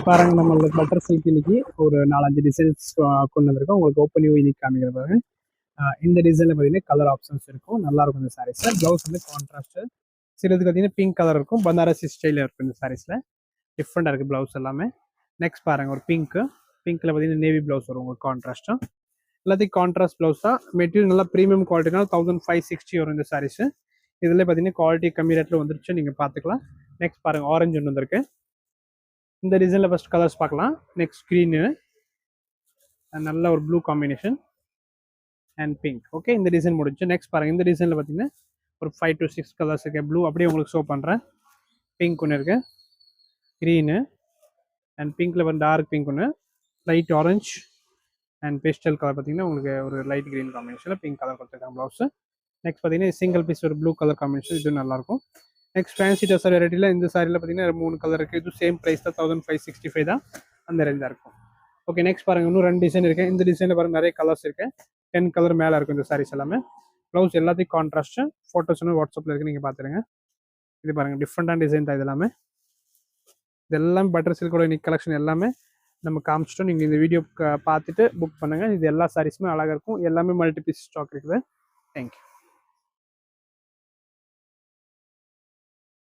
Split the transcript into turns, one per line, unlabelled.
பாருங்க நம்மளுக்கு butter silk இன்னைக்கு ஒரு 4-5 டிசைன்ஸ் கொண்டு வந்திருக்கோம். உங்களுக்கு ஓப்பன் யூ இன்னைக்கு காமிக்கிற பாருங்க. இந்த டிசைனில் பார்த்தீங்கன்னா கலர் ஆப்ஷன்ஸ் இருக்கும். நல்லா இருக்கும் இந்த சாரீஸில். ப்ளவுஸ் வந்து கான்ட்ராஸ்ட். சிலதுக்கு பார்த்தீங்கன்னா பிங்க் கலர் இருக்கும். பனாரசி ஸ்டைலில் இருக்கும் இந்த சாரீஸில். டிஃப்ரெண்டாக இருக்குது ப்ளவுஸ் எல்லாமே. நெக்ஸ்ட் பாருங்கள் ஒரு பிங்க்கு. பிங்க்கில் பார்த்தீங்கன்னா நேவி ப்ளவுஸ் வரும் உங்களுக்கு கான்ட்ராஸ்ட்டாக. எல்லாத்தையும் கான்ட்ராஸ்ட் ப்ளவுஸ் தான். மெட்டீரியல் நல்லா ப்ரீமியம் குவாலிட்டினால 1560 வரும் இந்த சாரீஸு. இதில் பார்த்தீங்கன்னா குவாலிட்டி கம்மி ரேட்டில் வந்துருச்சு, நீங்கள் பார்த்துக்கலாம். நெக்ஸ்ட் பாருங்கள் ஆரஞ்சு ஒன்று வந்திருக்கு. இந்த டிசைனில் ஃபஸ்ட் கலர்ஸ் பார்க்கலாம். நெக்ஸ்ட் க்ரீனு, நல்ல ஒரு blue combination and pink. Okay, இந்த டிசைன் முடிஞ்சு. நெக்ஸ்ட் பாருங்கள் இந்த டிசைனில் பார்த்தீங்கன்னா ஒரு 5 to 6 கலர்ஸ் இருக்குது. ப்ளூ அப்படியே உங்களுக்கு ஷோ பண்ணுறேன். பிங்க் ஒன்று இருக்குது, க்ரீனு அண்ட் பிங்க்கில் வந்து டார்க் பிங்க் ஒன்று, light orange and pastel colour பார்த்தீங்கன்னா உங்களுக்கு ஒரு லைட் க்ரீன் காம்பினேஷனில் பிங்க் கலர் கொடுத்துருக்காங்க ப்ளவுஸு. நெக்ஸ்ட் பார்த்தீங்கன்னா சிங்கிள் பீஸ் ஒரு ப்ளூ கலர் காம்பினேஷன், இது நல்லாயிருக்கும். நெக்ஸ்ட் ஃபேன்சி டசர் வெரைட்டியில் இந்த சாரியில் பார்த்தீங்கன்னா 3 கலர் இருக்குது. இது சேம் ப்ரைஸ் தான், 1565 தான், அந்த ரேஞ்சாக இருக்கும். ஓகே, நெக்ஸ்ட் பாருங்கள் இன்னும் 2 டிசைன் இருக்குது. இந்த டிசைனில் பாருங்கள் நிறைய கலர்ஸ் இருக்குது. 10 கலர் மேலே இருக்கும் இந்த சாரீஸ் எல்லாமே. ப்ளவுஸ் எல்லாத்தையும் கான்ட்ராஸ்ட்டு. ஃபோட்டோஸ் ஒன்று வாட்ஸ்அப்பில் இருக்குது, நீங்கள் பார்த்துருங்க. இது பாருங்கள் டிஃப்ரெண்டான டிசைன் தான் இது எல்லாமே. இது எல்லாமே பட்டர் சில்கோட இன்னைக்கு கலெக்ஷன் எல்லாமே நம்ம காமிச்சிட்டோம். நீங்கள் இந்த வீடியோ பார்த்துட்டு புக் பண்ணுங்கள். இது எல்லா சாரீஸுமே அழகாக இருக்கும். எல்லாமே மல்டி பீஸ் ஸ்டாக் இருக்குது. தேங்க்யூ.